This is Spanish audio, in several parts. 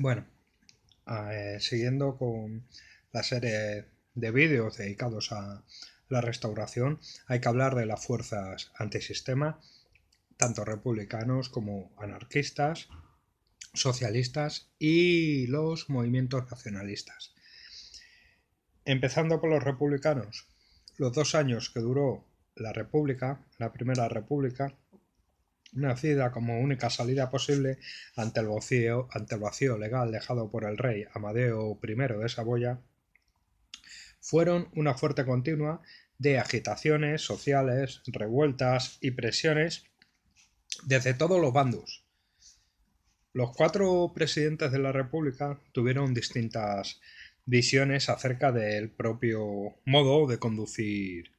Bueno, siguiendo con la serie de vídeos dedicados a la restauración, hay que hablar de las fuerzas antisistema, tanto republicanos como anarquistas, socialistas y los movimientos nacionalistas. Empezando por los republicanos, los 2 años que duró la República, la Primera República, nacida como única salida posible ante el vacío legal dejado por el rey Amadeo I de Saboya, fueron una fuerte continua de agitaciones sociales, revueltas y presiones desde todos los bandos. Los 4 presidentes de la República tuvieron distintas visiones acerca del propio modo de conducir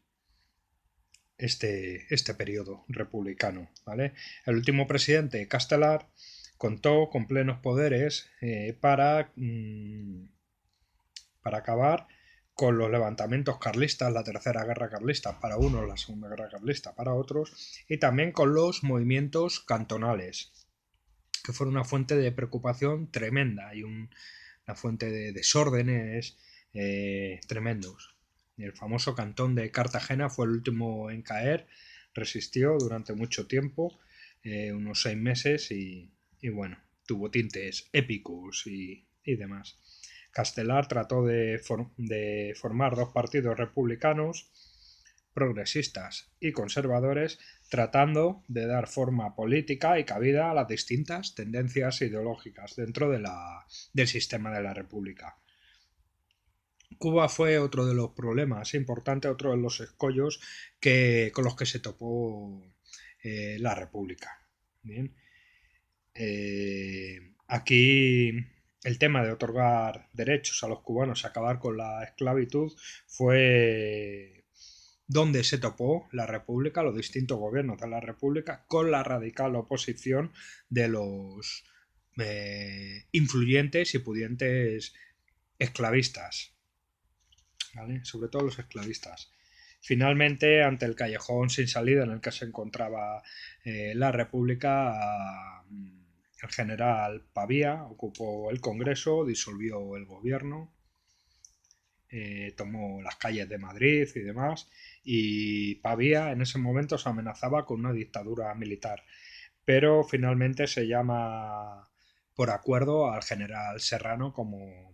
este periodo republicano. ¿Vale? El último presidente, Castelar, contó con plenos poderes para acabar con los levantamientos carlistas, la Tercera Guerra Carlista para unos, la Segunda Guerra Carlista para otros, y también con los movimientos cantonales, que fueron una fuente de preocupación tremenda y una fuente de desórdenes tremendos. El famoso cantón de Cartagena fue el último en caer, resistió durante mucho tiempo, unos 6 meses, y bueno, tuvo tintes épicos y demás. Castelar trató de formar 2 partidos republicanos, progresistas y conservadores, tratando de dar forma política y cabida a las distintas tendencias ideológicas dentro del sistema de la República. Cuba fue otro de los problemas importantes, otro de los escollos con los que se topó la República. Bien. Aquí el tema de otorgar derechos a los cubanos, acabar con la esclavitud, fue donde se topó la República, los distintos gobiernos de la República, con la radical oposición de los influyentes y pudientes esclavistas, ¿vale? Sobre todo los esclavistas. Finalmente, ante el callejón sin salida en el que se encontraba la República, el general Pavía ocupó el Congreso, disolvió el gobierno, tomó las calles de Madrid y demás, y Pavía en ese momento se amenazaba con una dictadura militar, pero finalmente se llama por acuerdo al general Serrano como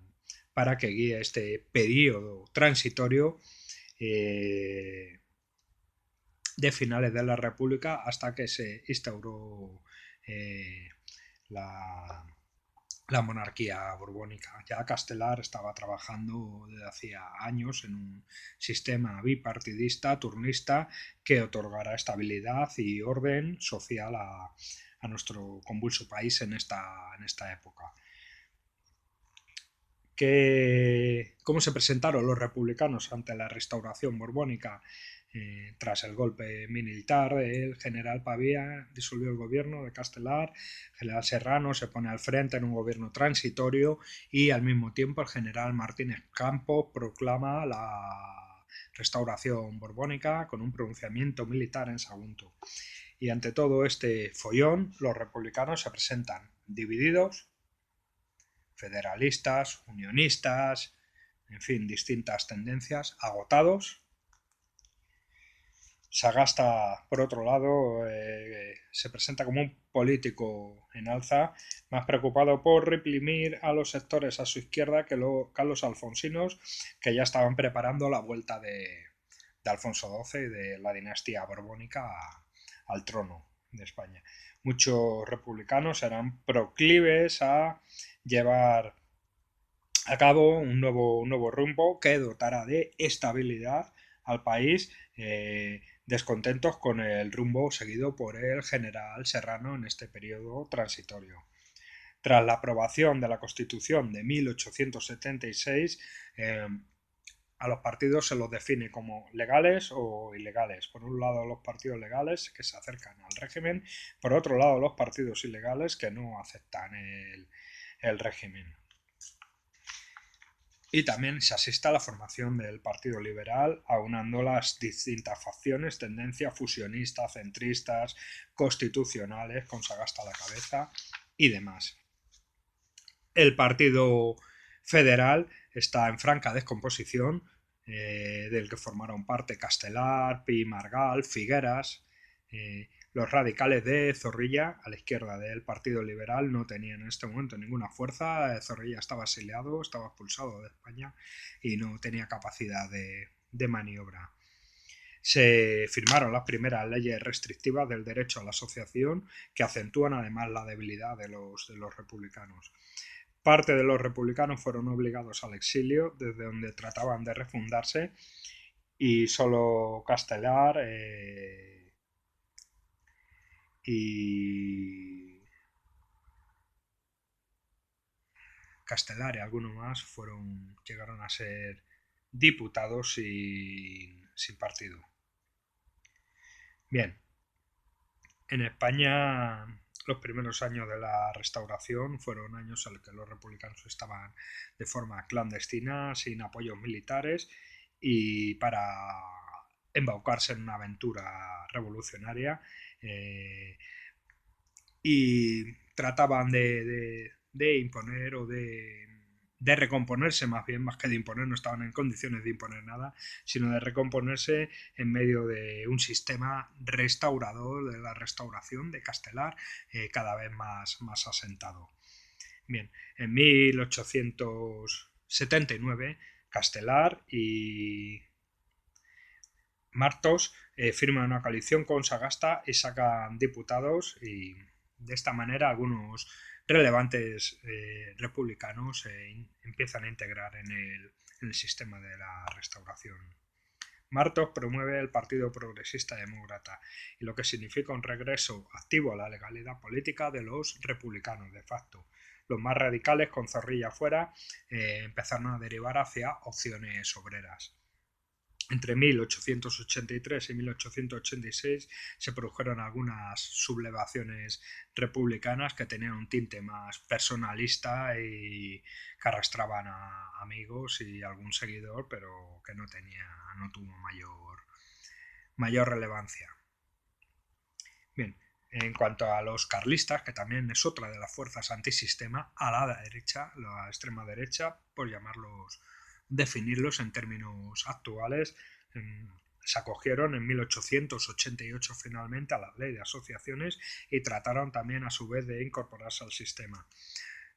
para que guíe este periodo transitorio eh, de finales de la República hasta que se instauró eh, la, la monarquía borbónica. Ya Castelar estaba trabajando desde hacía años en un sistema bipartidista, turnista, que otorgara estabilidad y orden social a nuestro convulso país en esta época. ¿Cómo se presentaron los republicanos ante la restauración borbónica? Tras el golpe militar, el general Pavía disolvió el gobierno de Castelar, el general Serrano se pone al frente en un gobierno transitorio y al mismo tiempo el general Martínez Campos proclama la restauración borbónica con un pronunciamiento militar en Sagunto. Y ante todo este follón, los republicanos se presentan divididos, federalistas, unionistas, en fin, distintas tendencias, agotados. Sagasta, por otro lado, se presenta como un político en alza, más preocupado por reprimir a los sectores a su izquierda que los alfonsinos, que ya estaban preparando la vuelta de Alfonso XII y de la dinastía borbónica al trono de España. Muchos republicanos eran proclives a llevar a cabo un nuevo rumbo que dotara de estabilidad al país, descontentos con el rumbo seguido por el general Serrano en este periodo transitorio. Tras la aprobación de la Constitución de 1876, a los partidos se los define como legales o ilegales. Por un lado, los partidos legales que se acercan al régimen, por otro lado, los partidos ilegales que no aceptan el régimen. Y también se asiste a la formación del Partido Liberal, aunando las distintas facciones, tendencias fusionistas, centristas, constitucionales, con Sagasta a la cabeza y demás. El Partido Federal está en franca descomposición, del que formaron parte Castelar, Pi Margal, Figueras. Los radicales de Zorrilla, a la izquierda del Partido Liberal, no tenían en este momento ninguna fuerza. Zorrilla estaba exiliado, estaba expulsado de España y no tenía capacidad de maniobra. Se firmaron las primeras leyes restrictivas del derecho a la asociación, que acentúan además la debilidad de los republicanos. Parte de los republicanos fueron obligados al exilio, desde donde trataban de refundarse, y solo Castelar y Castelar y algunos más llegaron a ser diputados sin partido. Bien, en España los primeros años de la Restauración fueron años en los que los republicanos estaban de forma clandestina, sin apoyos militares, y para embaucarse en una aventura revolucionaria, y trataban de imponer o de recomponerse, más que de imponer. No estaban en condiciones de imponer nada, sino de recomponerse en medio de un sistema restaurador de la restauración de Castelar, cada vez más asentado. Bien, en 1879 Castelar y Martos firman una coalición con Sagasta y sacan diputados, y de esta manera algunos relevantes republicanos empiezan a integrar en el sistema de la restauración. Martos promueve el Partido Progresista Demócrata, y lo que significa un regreso activo a la legalidad política de los republicanos de facto. Los más radicales, con Zorrilla fuera, empezaron a derivar hacia opciones obreras. Entre 1883 y 1886 se produjeron algunas sublevaciones republicanas que tenían un tinte más personalista y que arrastraban a amigos y algún seguidor, pero que no tuvo mayor relevancia. Bien, en cuanto a los carlistas, que también es otra de las fuerzas antisistema, a la derecha, la extrema derecha, por definirlos en términos actuales, se acogieron en 1888 finalmente a la ley de asociaciones y trataron también a su vez de incorporarse al sistema.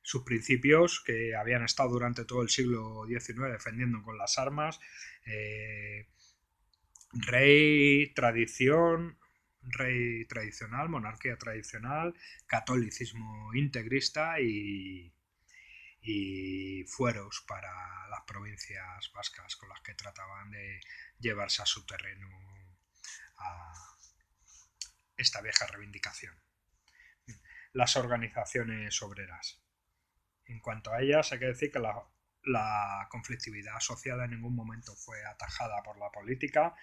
Sus principios, que habían estado durante todo el siglo XIX defendiendo con las armas, rey tradicional, monarquía tradicional, catolicismo integrista y fueros para las provincias vascas, con las que trataban de llevarse a su terreno a esta vieja reivindicación. Las organizaciones obreras. En cuanto a ellas, hay que decir que la conflictividad social en ningún momento fue atajada por la política,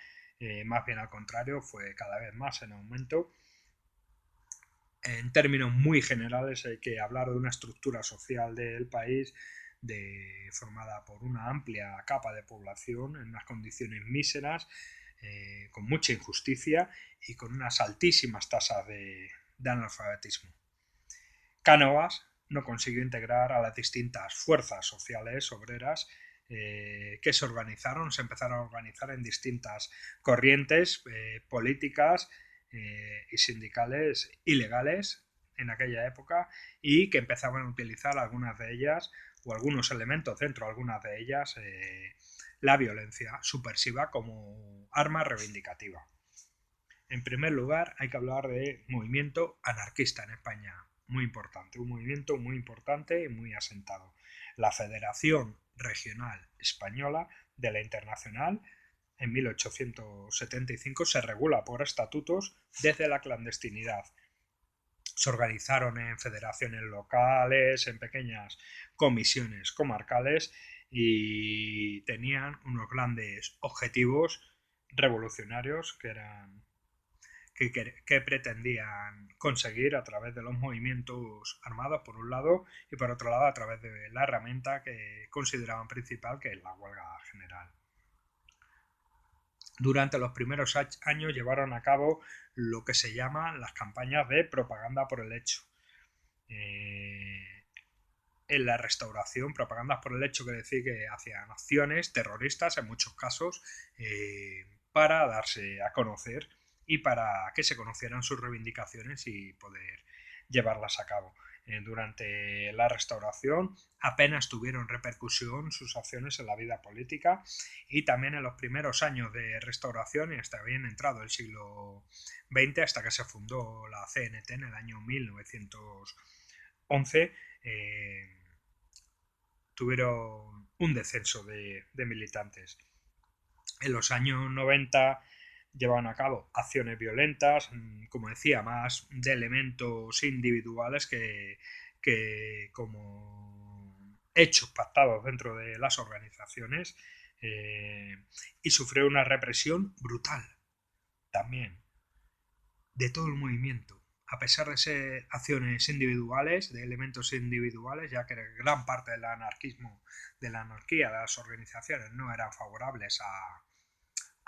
más bien al contrario, fue cada vez más en aumento. En términos muy generales, hay que hablar de una estructura social del país formada por una amplia capa de población en unas condiciones míseras, con mucha injusticia y con unas altísimas tasas de analfabetismo. Cánovas no consiguió integrar a las distintas fuerzas sociales obreras que se empezaron a organizar en distintas corrientes políticas y sindicales ilegales en aquella época, y que empezaban a utilizar algunas de ellas, o algunos elementos dentro de algunas de ellas, la violencia subversiva como arma reivindicativa. En primer lugar, hay que hablar de movimiento anarquista en España, muy importante, un movimiento muy importante y muy asentado. La Federación Regional Española de la Internacional, en 1875, se regula por estatutos desde la clandestinidad. Se organizaron en federaciones locales, en pequeñas comisiones comarcales, y tenían unos grandes objetivos revolucionarios que pretendían conseguir a través de los movimientos armados, por un lado, y por otro lado a través de la herramienta que consideraban principal, que es la huelga general. Durante los primeros años llevaron a cabo lo que se llaman las campañas de propaganda por el hecho. en la Restauración, propagandas por el hecho que decir que hacían acciones terroristas en muchos casos para darse a conocer y para que se conocieran sus reivindicaciones y poder llevarlas a cabo. Durante la Restauración apenas tuvieron repercusión sus acciones en la vida política, y también en los primeros años de Restauración y hasta bien entrado el siglo XX, hasta que se fundó la CNT en el año 1911, tuvieron un descenso de militantes. En los años 90 llevaban a cabo acciones violentas, como decía, más de elementos individuales que como hechos pactados dentro de las organizaciones, y sufrió una represión brutal también de todo el movimiento. A pesar de ser acciones individuales, de elementos individuales, ya que gran parte del anarquismo, de la anarquía de las organizaciones no eran favorables a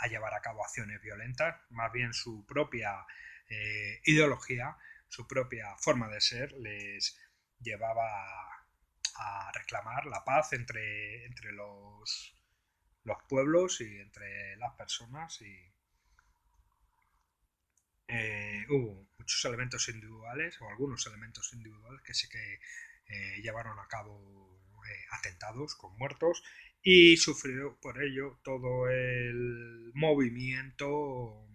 llevar a cabo acciones violentas, más bien su propia ideología, su propia forma de ser les llevaba a reclamar la paz entre los pueblos y entre las personas, y hubo muchos elementos individuales o algunos elementos individuales que sí que llevaron a cabo atentados con muertos, y sufrió por ello todo el movimiento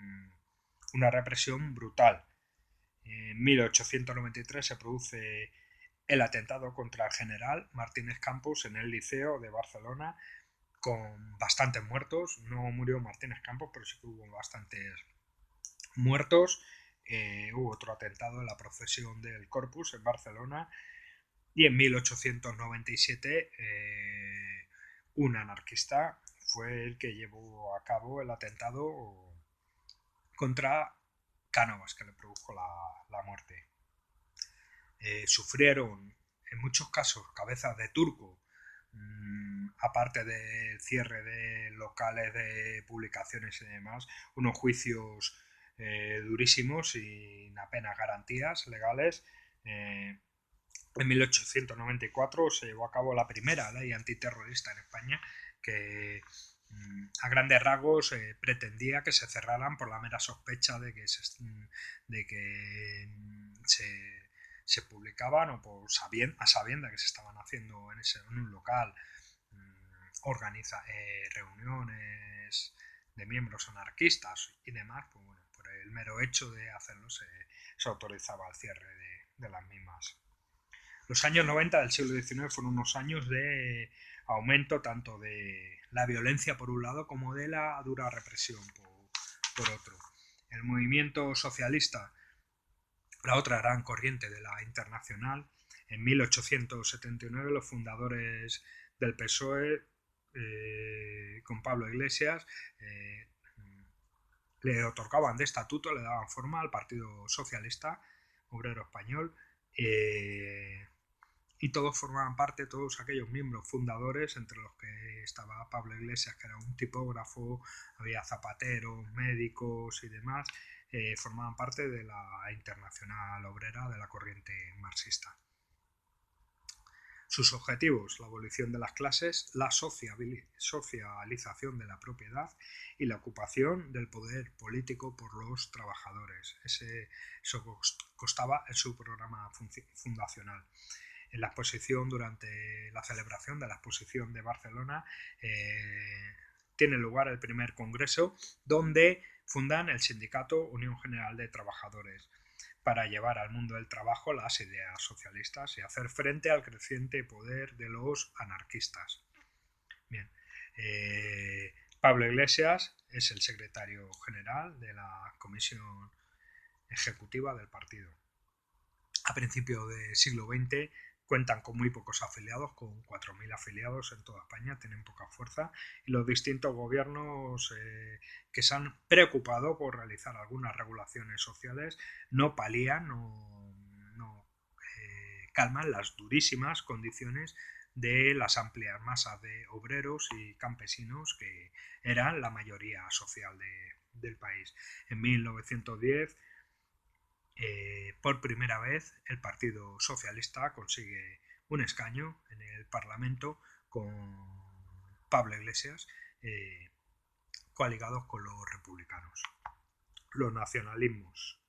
una represión brutal. En 1893 se produce el atentado contra el general Martínez Campos en el Liceo de Barcelona, con bastantes muertos. No murió Martínez Campos, pero sí que hubo bastantes muertos. Hubo otro atentado en la procesión del Corpus en Barcelona, y en 1897 un anarquista fue el que llevó a cabo el atentado contra Cánovas, que le produjo la muerte. Sufrieron en muchos casos cabezas de turco, aparte del cierre de locales de publicaciones y demás, unos juicios durísimos y sin apenas garantías legales. En 1894 se llevó a cabo la primera ley antiterrorista en España, que a grandes rasgos pretendía que se cerraran por la mera sospecha de que se publicaban, o por a sabienda que se estaban haciendo en un local reuniones de miembros anarquistas y demás. Pues bueno, por el mero hecho de hacerlo se autorizaba el cierre de las mismas. Los años 90 del siglo XIX fueron unos años de aumento tanto de la violencia por un lado como de la dura represión por otro. El movimiento socialista, la otra gran corriente de la Internacional, en 1879 los fundadores del PSOE, con Pablo Iglesias, le otorgaban de estatuto, le daban forma al Partido Socialista Obrero Español, y todos formaban parte, todos aquellos miembros fundadores, entre los que estaba Pablo Iglesias, que era un tipógrafo, había zapateros, médicos y demás, formaban parte de la Internacional Obrera, de la corriente marxista. Sus objetivos: la abolición de las clases, la socialización de la propiedad y la ocupación del poder político por los trabajadores. Eso constaba en su programa fundacional. En la exposición, durante la celebración de la exposición de Barcelona, tiene lugar el primer congreso donde fundan el sindicato Unión General de Trabajadores, para llevar al mundo del trabajo las ideas socialistas y hacer frente al creciente poder de los anarquistas. Bien, Pablo Iglesias es el secretario general de la comisión ejecutiva del partido. A principios del siglo XX cuentan con muy pocos afiliados, con 4.000 afiliados en toda España, tienen poca fuerza, y los distintos gobiernos que se han preocupado por realizar algunas regulaciones sociales no palían, no calman las durísimas condiciones de las amplias masas de obreros y campesinos que eran la mayoría social del país. En 1910, por primera vez el Partido Socialista consigue un escaño en el Parlamento con Pablo Iglesias, coaligados con los republicanos. Los nacionalismos.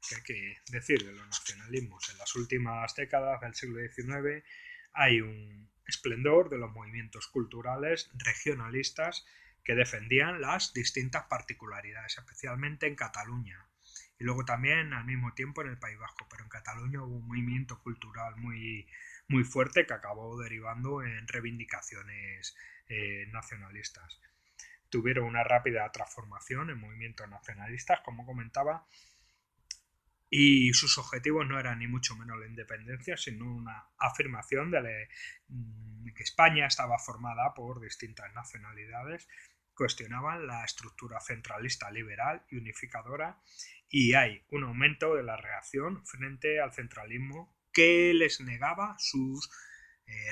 ¿Qué hay que decir de los nacionalismos? En las últimas décadas del siglo XIX hay un esplendor de los movimientos culturales regionalistas que defendían las distintas particularidades, especialmente en Cataluña. Y luego también al mismo tiempo en el País Vasco, pero en Cataluña hubo un movimiento cultural muy fuerte que acabó derivando en reivindicaciones nacionalistas. Tuvieron una rápida transformación en movimientos nacionalistas, como comentaba, y sus objetivos no eran ni mucho menos la independencia, sino una afirmación de que España estaba formada por distintas nacionalidades, cuestionaban la estructura centralista liberal y unificadora, y hay un aumento de la reacción frente al centralismo que les negaba sus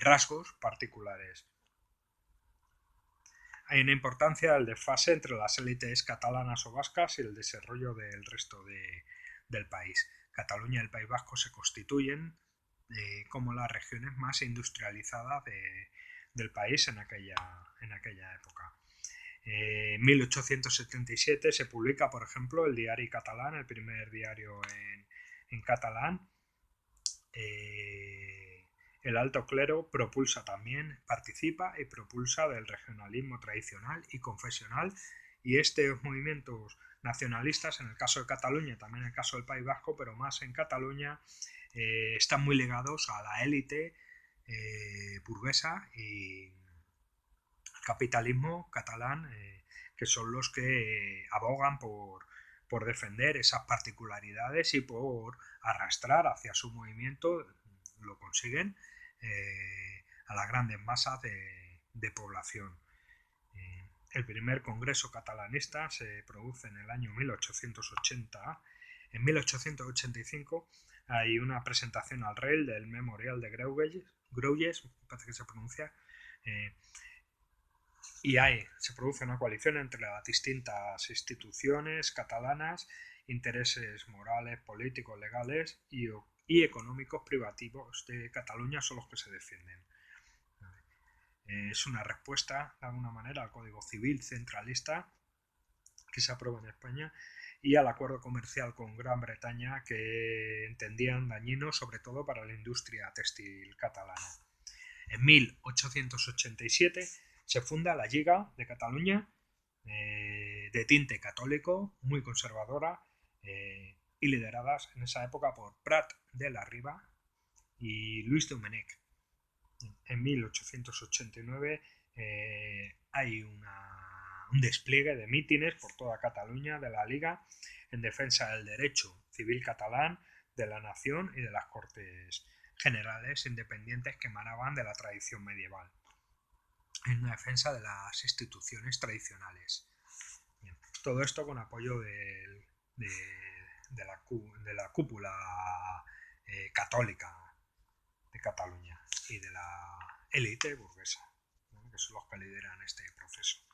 rasgos particulares. Hay una importancia del desfase entre las élites catalanas o vascas y el desarrollo del resto del país. Cataluña y el País Vasco se constituyen como las regiones más industrializadas del país en aquella época. En 1877 se publica, por ejemplo, el Diari Catalán, el primer diario en catalán. El alto clero participa y propulsa del regionalismo tradicional y confesional, y estos movimientos nacionalistas, en el caso de Cataluña, también en el caso del País Vasco, pero más en Cataluña, están muy ligados a la élite burguesa y capitalismo catalán, que son los que abogan por defender esas particularidades y por arrastrar hacia su movimiento, lo consiguen, a las grandes masas de población. El primer congreso catalanista se produce en el año 1880. En 1885 hay una presentación al rey del Memorial de Greuges, parece que se pronuncia, y se produce una coalición entre las distintas instituciones catalanas, intereses morales, políticos, legales y económicos privativos de Cataluña son los que se defienden. Es una respuesta, de alguna manera, al Código Civil centralista que se aprueba en España y al acuerdo comercial con Gran Bretaña, que entendían dañino sobre todo para la industria textil catalana. En 1887 se funda la Lliga de Cataluña, de tinte católico, muy conservadora, y lideradas en esa época por Prat de la Riba y Luis Domènech. En 1889 hay un despliegue de mítines por toda Cataluña de la Liga en defensa del derecho civil catalán, de la nación y de las Cortes Generales independientes que emanaban de la tradición medieval, en una defensa de las instituciones tradicionales. Bien, todo esto con apoyo de la cúpula católica de Cataluña y de la élite burguesa, ¿no?, que son los que lideran este proceso.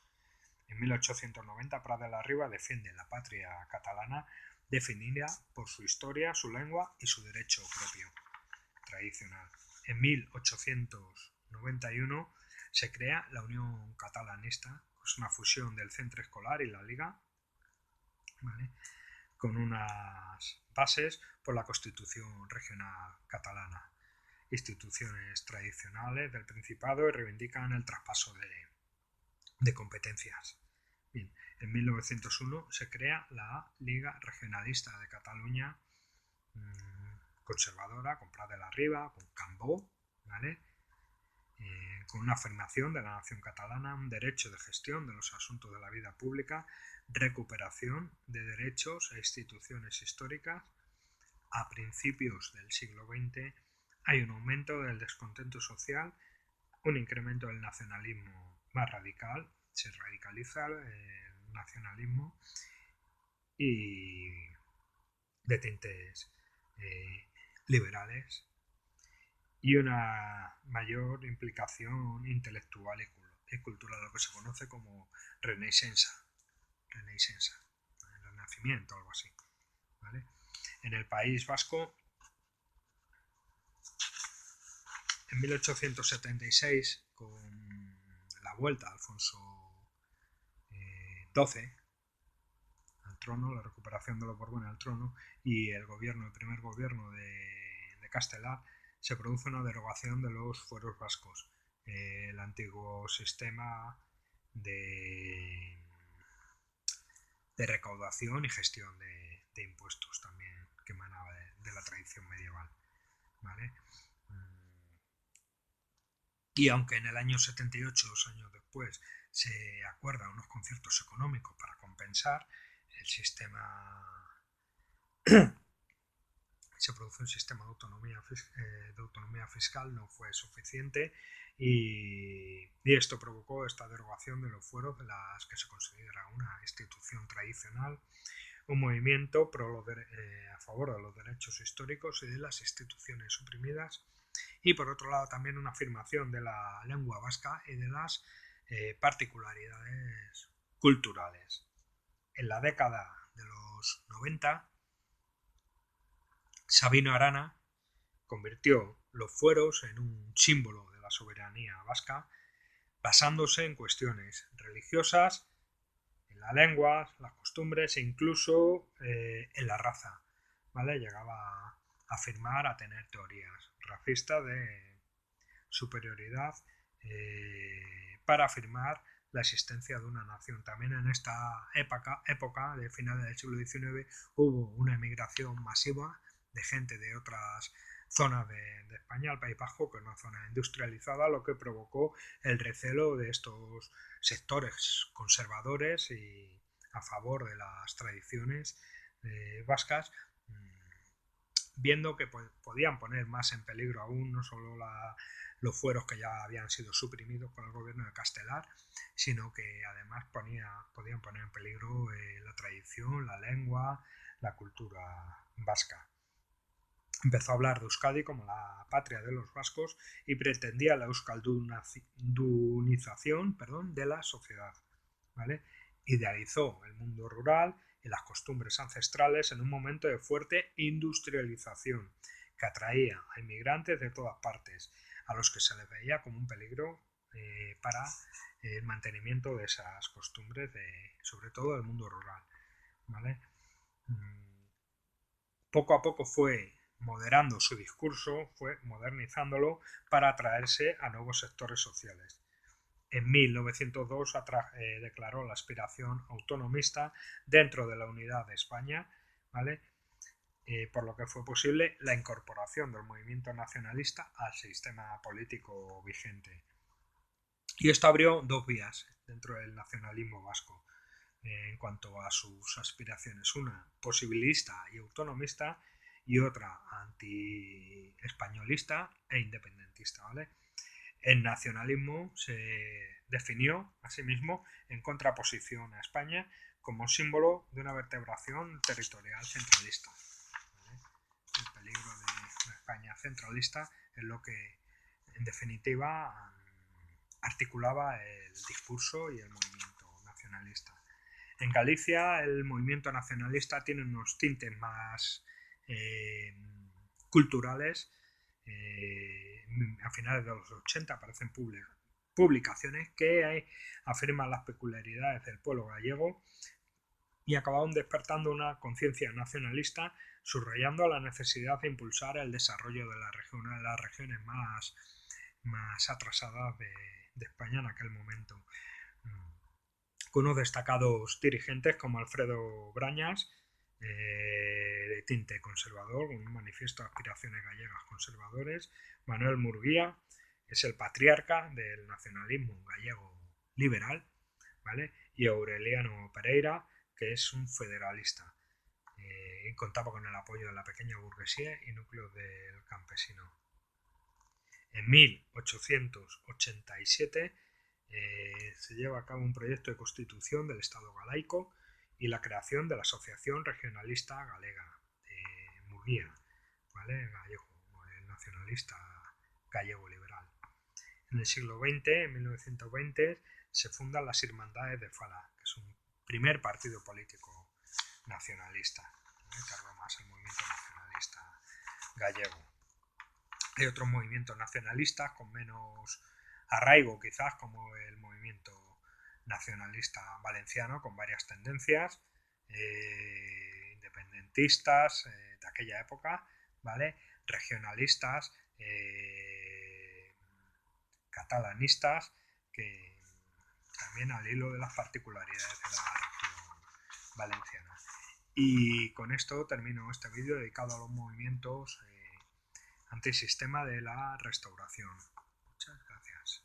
En 1890 Prat de la Riba defiende la patria catalana definida por su historia, su lengua y su derecho propio tradicional. En 1891 se crea la Unión Catalanista, que es una fusión del Centre Escolar y la Liga, ¿vale?, con unas bases por la Constitución Regional Catalana, instituciones tradicionales del Principado, y reivindican el traspaso de competencias. Bien, en 1901 se crea la Liga Regionalista de Cataluña, conservadora, con Prat de la Riba, con Cambó, ¿vale?, con una afirmación de la nación catalana, un derecho de gestión de los asuntos de la vida pública, recuperación de derechos e instituciones históricas. A principios del siglo XX hay un aumento del descontento social, un incremento del nacionalismo más radical, se radicaliza el nacionalismo y de tintes liberales, y una mayor implicación intelectual y cultural, lo que se conoce como Renaixença, el Renacimiento, algo así, ¿vale? En el País Vasco En 1876, con la vuelta de Alfonso XII al trono, la recuperación de los Borbones al trono y el primer gobierno de Castelar, se produce una derogación de los fueros vascos, el antiguo sistema de recaudación y gestión de impuestos también que emanaba de la tradición medieval, ¿vale? Y aunque en el año 78, 2 años después, se acuerdan unos conciertos económicos para compensar, el sistema se produce un sistema de autonomía fiscal, no fue suficiente y esto provocó esta derogación de los fueros de las que se considera una institución tradicional, un movimiento a favor de los derechos históricos y de las instituciones suprimidas, y por otro lado también una afirmación de la lengua vasca y de las particularidades culturales. En la década de los 90, Sabino Arana convirtió los fueros en un símbolo de la soberanía vasca, basándose en cuestiones religiosas, en la lengua, las costumbres e incluso en la raza, ¿vale? Llegaba a afirmar, a tener teorías racistas de superioridad para afirmar la existencia de una nación. También en esta época de finales del siglo XIX hubo una emigración masiva de gente de otras zonas de España, al País Vasco, que es una zona industrializada, lo que provocó el recelo de estos sectores conservadores y a favor de las tradiciones vascas, viendo que podían poner más en peligro aún no solo los fueros que ya habían sido suprimidos por el gobierno de Castelar, sino que además podían poner en peligro la tradición, la lengua, la cultura vasca. Empezó a hablar de Euskadi como la patria de los vascos y pretendía la euskaldunización de la sociedad, ¿vale? Idealizó el mundo rural y las costumbres ancestrales en un momento de fuerte industrialización que atraía a inmigrantes de todas partes, a los que se les veía como un peligro para el mantenimiento de esas costumbres, sobre todo del mundo rural, ¿vale? Poco a poco fue moderando su discurso, fue modernizándolo para atraerse a nuevos sectores sociales. En 1902 declaró la aspiración autonomista dentro de la unidad de España, ¿vale? Por lo que fue posible la incorporación del movimiento nacionalista al sistema político vigente. Y esto abrió dos vías dentro del nacionalismo vasco en cuanto a sus aspiraciones, una posibilista y autonomista y otra anti-españolista e independentista, ¿vale? El nacionalismo se definió a sí mismo en contraposición a España como símbolo de una vertebración territorial centralista, ¿vale? El peligro de una España centralista es lo que en definitiva articulaba el discurso y el movimiento nacionalista. En Galicia el movimiento nacionalista tiene unos tintes más culturales. A finales de los 80 aparecen publicaciones que afirman las peculiaridades del pueblo gallego y acabaron despertando una conciencia nacionalista, subrayando la necesidad de impulsar el desarrollo de las regiones más atrasadas de España en aquel momento, con unos destacados dirigentes como Alfredo Brañas, de tinte conservador, con un manifiesto de aspiraciones gallegas conservadores, Manuel Murguía, que es el patriarca del nacionalismo gallego liberal, ¿vale? Y Aureliano Pereira, que es un federalista. Y contaba con el apoyo de la pequeña burguesía y núcleos del campesino. En 1887 se lleva a cabo un proyecto de constitución del Estado galaico y la creación de la Asociación Regionalista Galega de Murguía, ¿vale? Gallego, el nacionalista gallego liberal. En el siglo XX, en 1920, se fundan las Hermandades de Fala, que es un primer partido político nacionalista, ¿no? Que arma más el movimiento nacionalista gallego. Hay otros movimientos nacionalistas con menos arraigo quizás, como el movimiento nacionalista valenciano, con varias tendencias independentistas de aquella época, ¿vale? Regionalistas, catalanistas, que también al hilo de las particularidades de la región valenciana. Y con esto termino este vídeo dedicado a los movimientos antisistema de la Restauración. Muchas gracias.